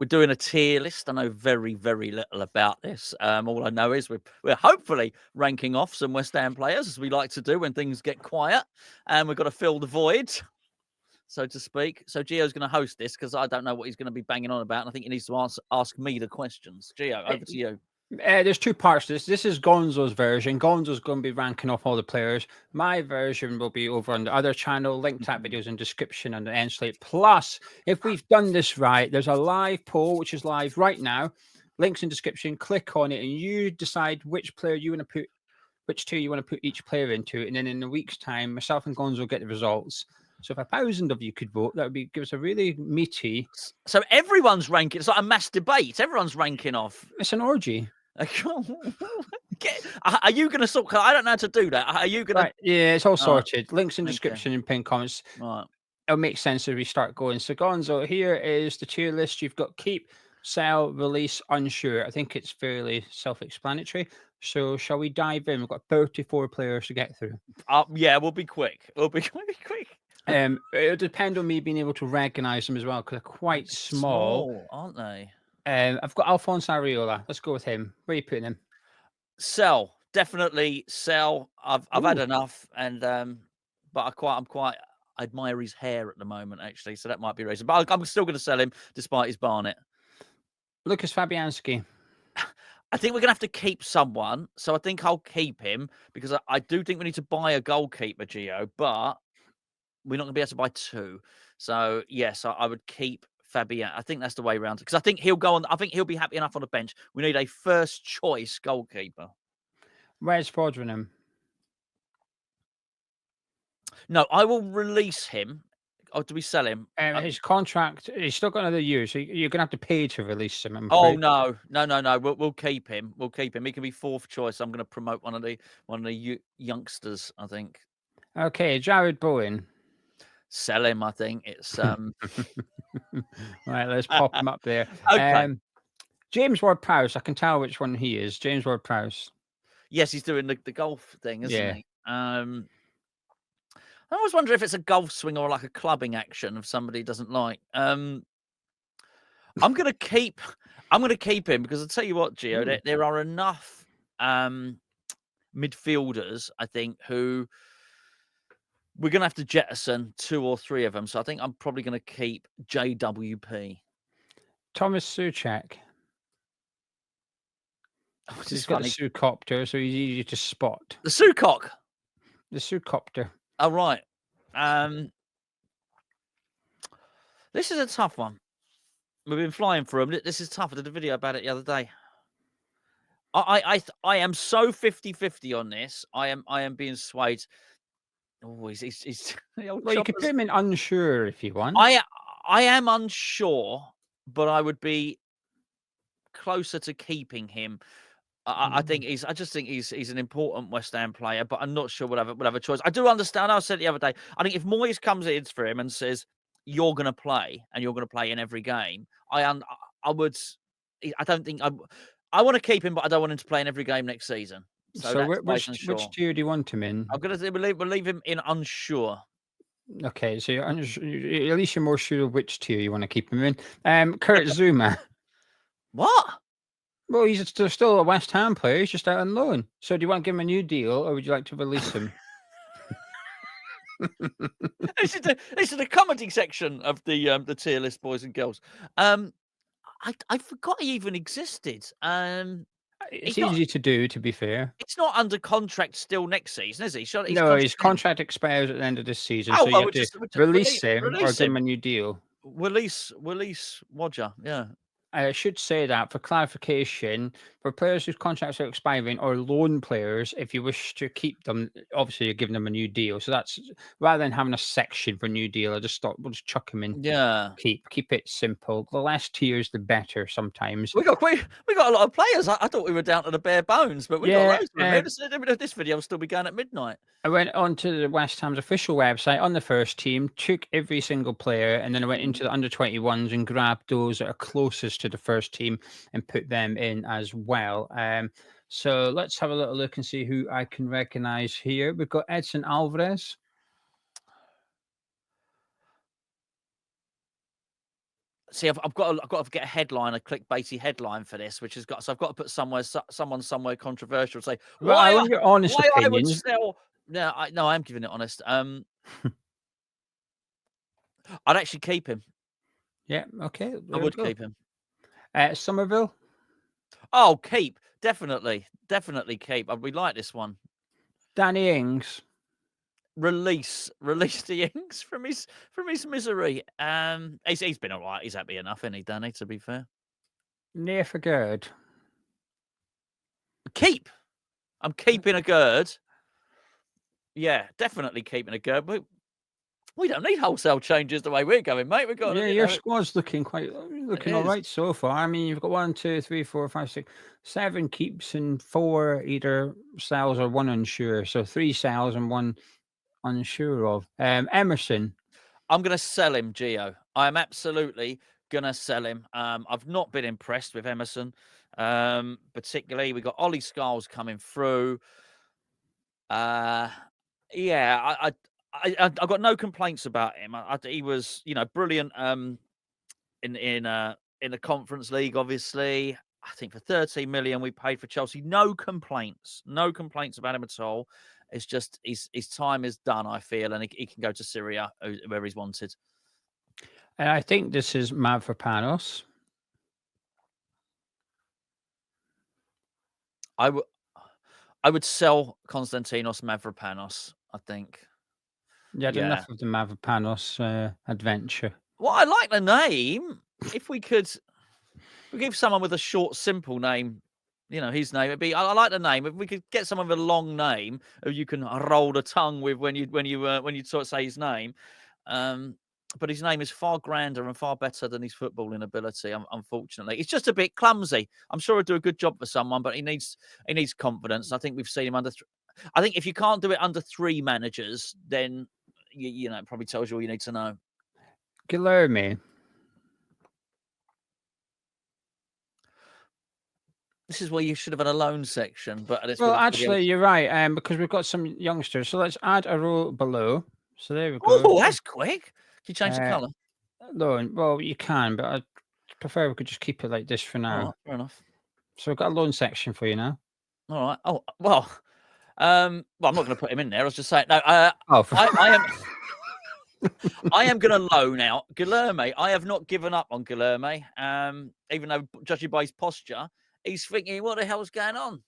we're doing a tier list. I know very, very little about this. All I know is we're hopefully ranking off some West Ham players, as we like to do when things get quiet, and we've got to fill the void, so to speak. So Geo's going to host this because I don't know what he's going to be banging on about, and I think he needs to ask me the questions. Geo, over to you. There's two parts to this. This is Gonzo's version. Gonzo's going to be ranking off all the players. My version will be over on the other channel. Link to that videos in description on the end slate. Plus, if we've done this right, there's a live poll which is live right now. Links in description. Click on it, and you decide which player you want to put, which tier you want to put each player into. And then in a week's time, myself and Gonzo get the results. So if 1,000 of you could vote, that would give us a really meaty. So everyone's ranking. It's like a mass debate. Everyone's ranking off. It's an orgy. Are you going to sort? Cause I don't know how to do that. Are you going to? Right, yeah, it's all sorted. Links in description and pinned comments. Right. It'll make sense as we start going. So, Gonzo, here is the tier list. You've got keep, sell, release, unsure. I think it's fairly self-explanatory. So, shall we dive in? We've got 34 players to get through. Yeah, we'll be quick. We'll be quick. It'll depend on me being able to recognize them as well because they're quite small, aren't they? I've got Alphonse Areola. Let's go with him. Where are you putting him? Sell, definitely sell. I've had enough, and but I'm quite I admire his hair at the moment, actually. So that might be a reason. But I'm still going to sell him despite his Barnet. Lucas Fabianski. I think we're going to have to keep someone. So I think I'll keep him because I do think we need to buy a goalkeeper, Geo, but we're not going to be able to buy two. So yes, I would keep Fabian. I think that's the way around because I think he'll go on. I think he'll be happy enough on the bench. We need a first choice goalkeeper. Where's Fodringham? No, I will release him. Or do we sell him? His contract, he's still got another year, so you're going to have to pay to release him. Oh no. We'll keep him. We'll keep him. He can be fourth choice. I'm going to promote one of the youngsters, I think. Okay, Jared Bowen. Sell him, I think. It's right, let's pop him up there. Okay. James Ward-Prowse, I can tell which one he is. James Ward-Prowse. Yes, he's doing the golf thing, isn't he? I always wonder if it's a golf swing or like a clubbing action if somebody doesn't like. I'm gonna keep him because I'll tell you what, Gio, there are enough midfielders, I think, who we're gonna have to jettison 2 or 3 of them. So I think I'm probably gonna keep JWP. Thomas Souček. He's got a Sucopter, so he's easy to spot. The Sucock. The Sucopter. Oh, right. This is a tough one. We've been flying through them. This is tough. I did a video about it the other day. I am so 50-50 on this. I am being swayed. Oh, he's well, you could put him in unsure if you want. I am unsure, but I would be closer to keeping him. I just think he's an important West Ham player, but I'm not sure we'll have a choice. I do understand. I said the other day, I think if Moyes comes in for him and says you're going to play and you're going to play in every game, I don't think I want to keep him, but I don't want him to play in every game next season. So which tier do you want him in? I'm going to say we'll leave him in unsure. Okay, so you're unsure, at least you're more sure of which tier you want to keep him in. Kurt Zuma. What? Well, he's still a West Ham player. He's just out on loan. So do you want to give him a new deal or would you like to release him? This is the comedy section of the tier list, boys and girls. I forgot he even existed. It's easy to do, to be fair. It's not under contract still next season, is he? No, his contract expires at the end of this season, so you have to release him or give him a new deal. Release Roger, yeah. I should say that for clarification, for players whose contracts are expiring or loan players, if you wish to keep them, obviously you're giving them a new deal. So that's rather than having a section for a new deal, I just thought we'll just chuck them in. Yeah. Keep it simple. The less tiers, the better sometimes. We got a lot of players. I thought we were down to the bare bones, but we got loads of them. This video will still be going at midnight. I went onto the West Ham's official website on the first team, took every single player, and then I went into the under-21s and grabbed those that are closest to the first team and put them in as well. So let's have a little look and see who I can recognize here. We've got Edson Alvarez. See, I've got to get a headline, a clickbaity headline for this, which has got. So I've got to put someone somewhere controversial. Say Well, I want your honest why I would opinions. sell. No, I am giving it honest. I'd actually keep him. Yeah, okay, I there we would go. keep him. Somerville, Oh, keep, definitely keep. We like this one. Danny Ings, Release the Ings from his misery. He's been all right. He's happy enough, isn't he, Danny? To be fair, Nayef Aguerd. keep. I'm keeping Aguerd. Yeah, definitely keeping Aguerd. But we don't need wholesale changes the way we're going, mate. We've got, Yeah, your squad's looking all right so far. I mean, you've got 1, 2, 3, 4, 5, 6, 7 keeps and 4 either sells or 1 unsure. So 3 sells and 1 unsure of. Emerson. I'm going to sell him, Geo. I am absolutely going to sell him. I've not been impressed with Emerson, particularly. We've got Ollie Skulls coming through. Yeah, I've got no complaints about him. He was, brilliant. In the Conference League, obviously. I think for 13 million we paid for Chelsea. No complaints about him at all. It's just his time is done, I feel, and he can go to Syria where he's wanted. And I think this is Mavropanos. I would sell Konstantinos Mavropanos, I think. You had enough of the Mavropanos adventure. Well, I like the name. If we could give someone with a short, simple name, his name would be. I like the name. If we could get someone with a long name who you can roll the tongue with when you sort of say his name. But his name is far grander and far better than his footballing ability. Unfortunately, it's just a bit clumsy. I'm sure he'll do a good job for someone, but he needs confidence. I think we've seen him under. I think if you can't do it under 3 managers, then it probably tells you all you need to know. Guilherme. This is where you should have had a loan section, but Well, actually, you're right. Because we've got some youngsters, so let's add a row below. So there we go. Oh, that's quick. Can you change the colour? Loan. Well, you can, but I prefer we could just keep it like this for now. Right, fair enough. So we've got a loan section for you now. All right. Oh well. I'm not going to put him in there. I was just saying. No. I am. I am going to loan out Guilherme. I have not given up on Guilherme. Even though, judging by his posture, he's thinking, "What the hell's going on?"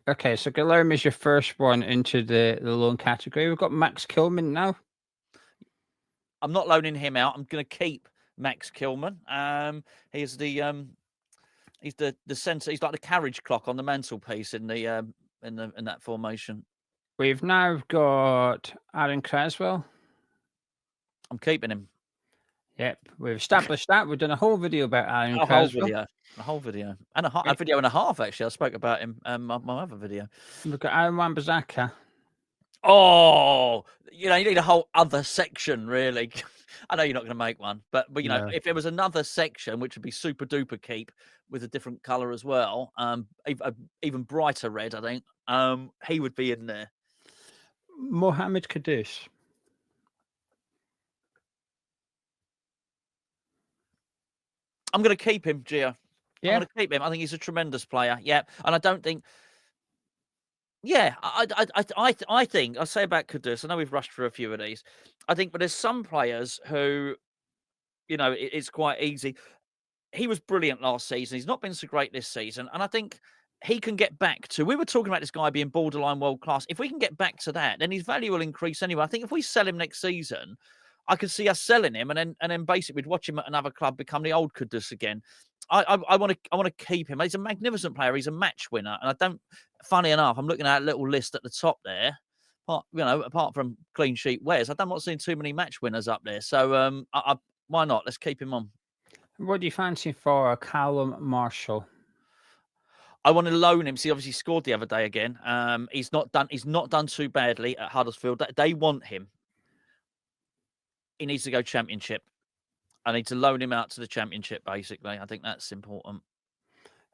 Okay, so Guilherme is your first one into the loan category. We've got Max Kilman now. I'm not loaning him out. I'm going to keep Max Kilman. He's the centre. He's like the carriage clock on the mantelpiece in that formation. We've now got Aaron Creswell. I'm keeping him. Yep, we've established that. We've done a whole video about Aaron Creswell. A whole video. And a video and a half, actually. I spoke about him my other video. We've got Aaron Wan-Bissaka. Oh, you need a whole other section, really. I know you're not going to make one, but if there was another section, which would be super duper keep with a different color as well, even brighter red, I think, he would be in there. Mohammed Kudus. I'm going to keep him, Gio. Yeah, I'm going to keep him. I think he's a tremendous player. Yeah, and I don't think. Yeah, I think I'll say about Kudus. I know we've rushed through a few of these. I think, but there's some players who, it's quite easy. He was brilliant last season. He's not been so great this season, and I think he can get back to. We were talking about this guy being borderline world class. If we can get back to that, then his value will increase anyway. I think if we sell him next season, I could see us selling him, and then basically we'd watch him at another club become the old Kudus again. I want to keep him. He's a magnificent player. He's a match winner, and I don't. Funny enough, I'm looking at a little list at the top there. Apart from clean sheet wears, I'm not seeing too many match winners up there. So why not? Let's keep him on. What do you fancy for Callum Marshall? I want to loan him. See, obviously scored the other day again. He's not done too badly at Huddersfield. They want him. He needs to go Championship. I need to loan him out to the Championship, basically. I think that's important.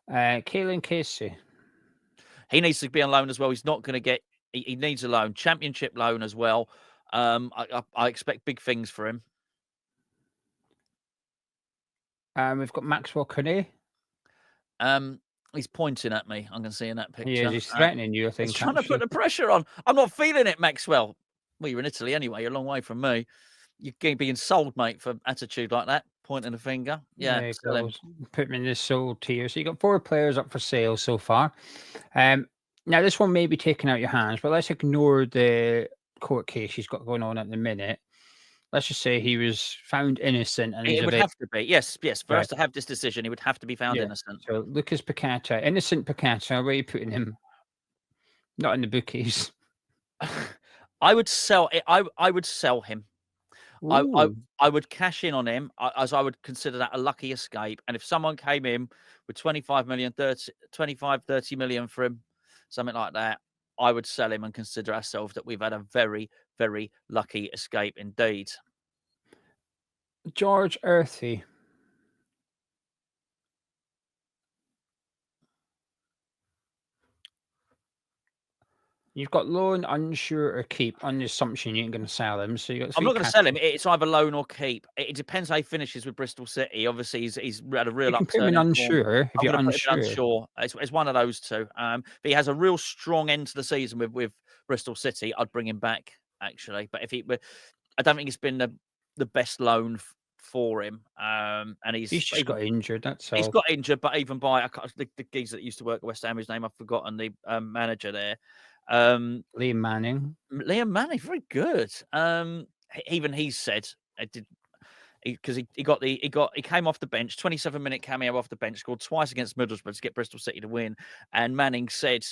Kaelan Casey. He needs to be on loan as well. He's not going to get... He needs a loan. Championship loan as well. I expect big things for him. We've got Maxwell Cornet. He's pointing at me. I'm going to see in that picture. He is. He's threatening you, I think. He's trying to put the pressure on. I'm not feeling it, Maxwell. Well, you're in Italy anyway. You're a long way from me. You're being sold, mate, for attitude like that. Pointing a finger. Yeah, put him in this sold tier. So you got 4 players up for sale so far. Now this one may be taken out your hands, but let's ignore the court case he's got going on at the minute. Let's just say he was found innocent, and it would have to be. Yes. For us to have this decision, he would have to be found innocent. So Lucas Paquetá, innocent Paquetá. Where are you putting him? Not in the bookies. I would sell it. I would sell him. I would cash in on him, as I would consider that a lucky escape. And if someone came in with 25 million, 30 million for him, something like that, I would sell him and consider ourselves that we've had a very, very lucky escape indeed. George Earthy. You've got loan, unsure, or keep on the assumption you ain't going to sell him. So you got. I'm not going to sell him. It's either loan or keep. It depends how he finishes with Bristol City. Obviously, he's had a real upturn. You can put him in unsure if you're unsure. It's one of those two. But he has a real strong end to the season with Bristol City. I'd bring him back actually. But I don't think it's been the best loan for him. And he's just got injured. That's all. He's got injured, but even by the geezer that used to work at West Ham, his name I've forgotten, the manager there. Liam Manning, very good. Even he said because he came off the bench, 27-minute cameo off the bench, scored twice against Middlesbrough to get Bristol City to win. And Manning said,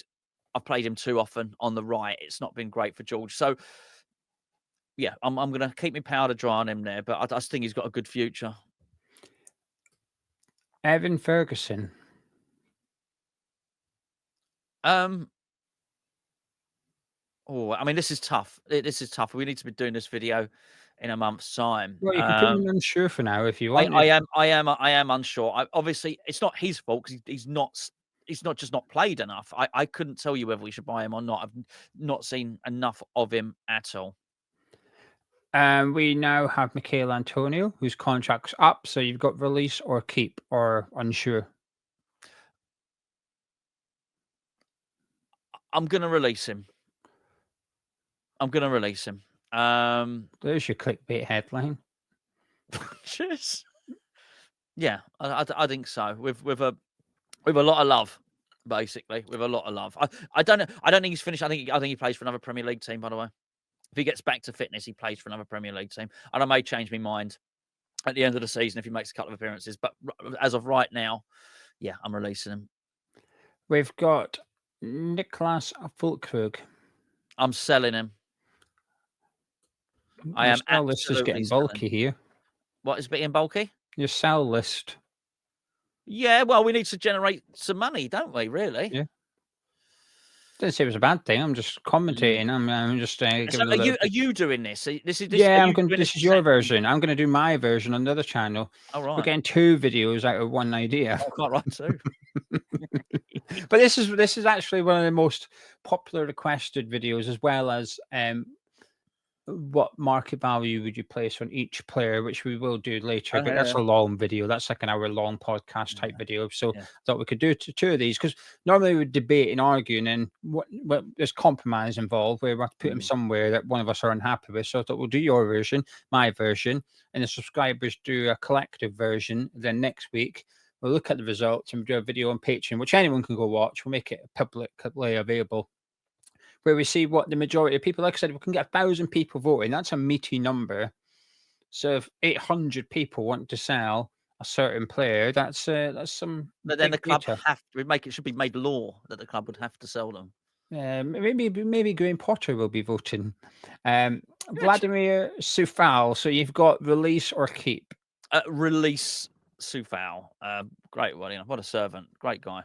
"I've played him too often on the right. It's not been great for George." So yeah, I'm going to keep my powder dry on him there, but I just think he's got a good future. Evan Ferguson. Oh, I mean, this is tough. We need to be doing this video in a month's time. Well, you can put him unsure for now if you want. I am unsure. Obviously, it's not his fault because he's not just not played enough. I couldn't tell you whether we should buy him or not. I've not seen enough of him at all. We now have Michael Antonio, whose contract's up. So you've got release or keep or unsure. I'm going to release him. There's your clickbait headline. Cheers. Yeah, I think so. With a lot of love, basically. With a lot of love. I don't know. I don't think he's finished. I think he plays for another Premier League team. By the way, if he gets back to fitness, he plays for another Premier League team. And I may change my mind at the end of the season if he makes a couple of appearances. But as of right now, yeah, I'm releasing him. We've got Niklas Füllkrug. I'm selling him. I am absolutely list is getting bulky here. What is getting bulky? Your sell list. Yeah, well, we need to generate some money, don't we? Really? Yeah. Didn't say it was a bad thing. I'm just commentating. I'm just. Are you doing this? This is This is your version. I'm going to do my version on the other channel. All right. We're getting 2 videos out of one idea. Oh, quite right too. But this is actually one of the most popular requested videos, as well as what market value would you place on each player, which we will do later. But that's a long video. That's like an hour-long podcast type video. So I thought we could do 2 of these, because normally we debate and argue, and then what there's compromise involved where we have to put them somewhere that one of us are unhappy with. So I thought we'll do your version, my version, and the subscribers do a collective version. Then next week we'll look at the results and we'll do a video on Patreon, which anyone can go watch. We'll make it publicly available, where we see what the majority of people, like I said, we can get 1,000 people voting. That's a meaty number. So if 800 people want to sell a certain player, that's some. But then the club should be made law that the club would have to sell them. Maybe Graham Potter will be voting. Vladimir Sufal. So you've got release or keep. Release Sufal. Great one. What a servant. Great guy.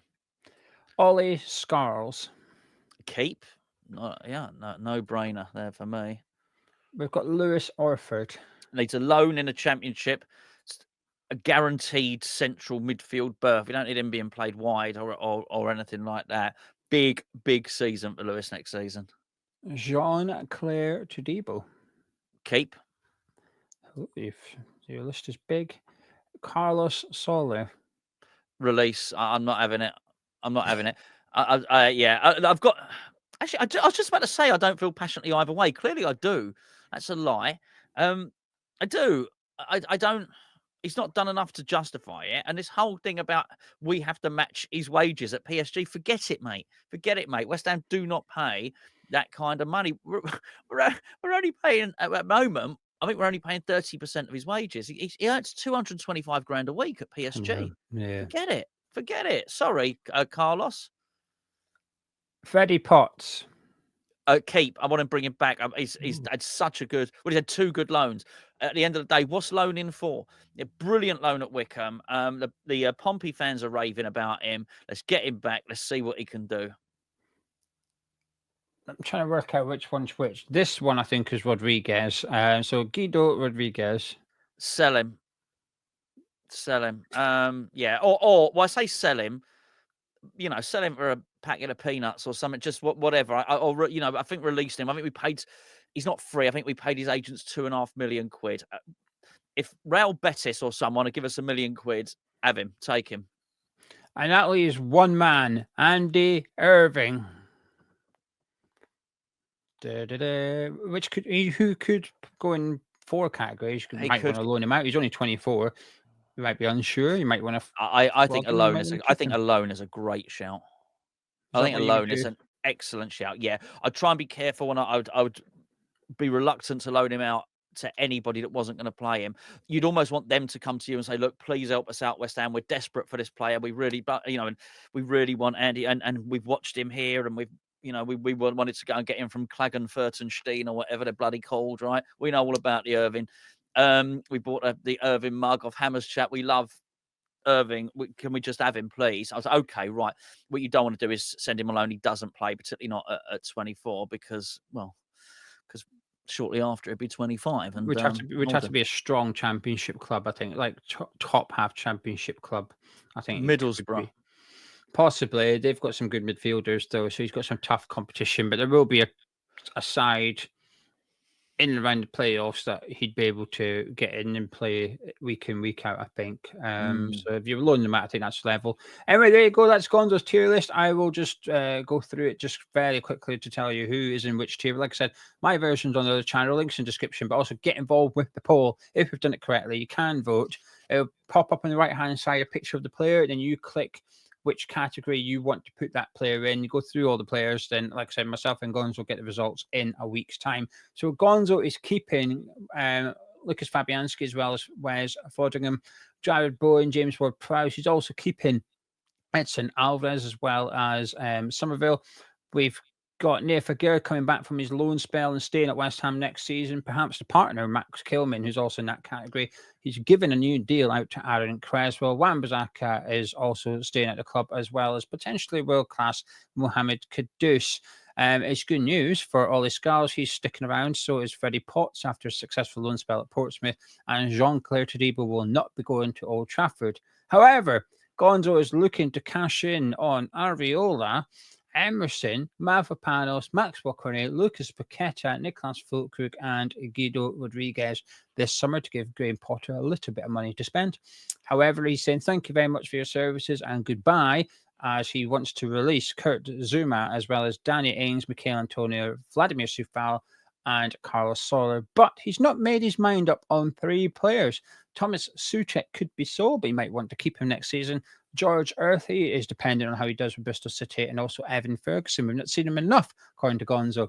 Ollie Scarles. Keep. No brainer there for me. We've got Lewis Orford. Needs a loan in a championship, a guaranteed central midfield berth. We don't need him being played wide or anything like that. Big season for Lewis next season. Jean-Claire Todibo. Keep. Your list is big. Carlos Soler. Release. I'm not having it. I'm not having it. Yeah, I've got. Actually, I was just about to say I don't feel passionately either way. Clearly, I do. That's a lie. I do. I don't. He's not done enough to justify it. And this whole thing about we have to match his wages at PSG, forget it, mate. Forget it, mate. West Ham do not pay that kind of money. We're only paying at the moment. I think we're only paying 30% of his wages. He earns 225 grand a week at PSG. Yeah. Forget it. Forget it. Sorry, Carlos. Freddie Potts. Keep. I want to bring him back. He's had such a good. Well, he's had 2 good loans. At the end of the day, what's loaning for? A brilliant loan at Wickham. The Pompey fans are raving about him. Let's get him back. Let's see what he can do. I'm trying to work out which one's which. This one, I think, is Rodriguez. So Guido Rodriguez. Sell him. Sell him. Yeah. Or well, I say sell him. You know, sell him for a packet of peanuts or something. Just whatever. Or you know, I think release him. I think we paid. He's not free. I think we paid his agents £2.5 million. If Real Betis or someone to give us £1 million, have him. Take him. And that leaves one man, Andy Irving. Who could go in 4 categories? You might want to loan him out. He's only 24. You might be unsure. You might want to. I think a loan is. I think a loan is a great shout. I think a loan is an excellent shout. Yeah, I'd try and be careful, and I would be reluctant to loan him out to anybody that wasn't going to play him. You'd almost want them to come to you and say, "Look, please help us out, West Ham. We're desperate for this player. We really, and we really want Andy, and we've watched him here, and we've." We wanted to go and get him from Klagenfurt or whatever they're bloody called, right? We know all about the Irving. We bought the Irving mug off Hammer's Chat. We love Irving. Can we just have him, please? I was like, okay, right. What you don't want to do is send him alone. He doesn't play, particularly not at 24, because shortly after it'd be 25. And we'd have to be a strong championship club, I think, like top half championship club. I think Middlesbrough. Possibly. They've got some good midfielders, though, so he's got some tough competition. But there will be a side in and around the playoffs that he'd be able to get in and play week in, week out, I think. So if you loan them out, I think that's level. Anyway, there you go. That's Gonzo's tier list. I will just go through it just very quickly to tell you who is in which tier. Like I said, my version's on the other channel, links in description, but also get involved with the poll. If we've done it correctly, you can vote. It'll pop up on the right-hand side a picture of the player, then you click which category you want to put that player in. You go through all the players, then, like I said, myself and Gonzo get the results in a week's time. So Gonzo is keeping Lucas Fabianski as well as Wes Foderingham, Jared Bowen, James Ward-Prowse. He's also keeping Edson Alvarez as well as Somerville. We've got Nayef Aguerd coming back from his loan spell and staying at West Ham next season. Perhaps the partner, Max Kilman, who's also in that category. He's given a new deal out to Aaron Creswell. Wan-Bissaka is also staying at the club, as well as potentially world-class Mohammed Kudus. It's good news for Ollie Scales. He's sticking around. So is Freddie Potts after a successful loan spell at Portsmouth. And Jean-Claire Todibo will not be going to Old Trafford. However, Gonzo is looking to cash in on Areola, Emerson, Mavropanos, Maxwell Cornet, Lucas Paquetá, Niklas Füllkrug, and Guido Rodriguez this summer to give Graham Potter a little bit of money to spend. However, he's saying thank you very much for your services and goodbye, as he wants to release Kurt Zuma as well as Danny Ings, Mikel Antonio, Vladimir Sufal, and Carlos Soler. But he's not made his mind up on 3 players. Thomas Souček could be sold, but he might want to keep him next season. George Earthy is dependent on how he does with Bristol City, and also Evan Ferguson. We've not seen him enough, according to Gonzo.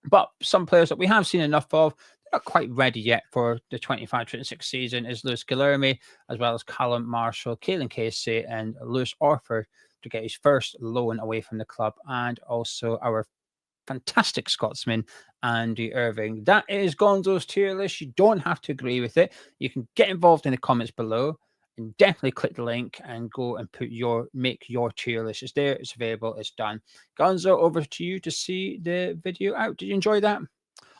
But some players that we have seen enough of, they're not quite ready yet for the 25-26 season, is Lewis Guilherme, as well as Callum Marshall, Caelan Casey, and Lewis Orford to get his first loan away from the club, and also our fantastic Scotsman, Andy Irving. That is Gonzo's tier list. You don't have to agree with it. You can get involved in the comments below and definitely click the link and go and make your tier list. It's there, it's available, it's done. Gonzo, over to you to see the video out. Did you enjoy that?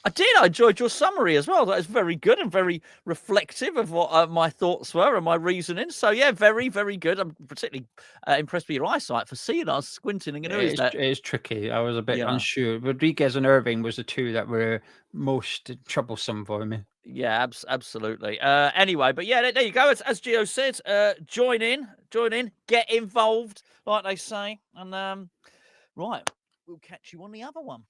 I did. I enjoyed your summary as well. That was very good and very reflective of what my thoughts were and my reasoning. So, yeah, very, very good. I'm particularly impressed with your eyesight for seeing us squinting. And it is tricky. I was a bit unsure. Rodriguez and Irving was the 2 that were most troublesome for me. Yeah, absolutely. Anyway, but yeah, there you go. As Geo said, join in, get involved, like they say. And right, we'll catch you on the other one.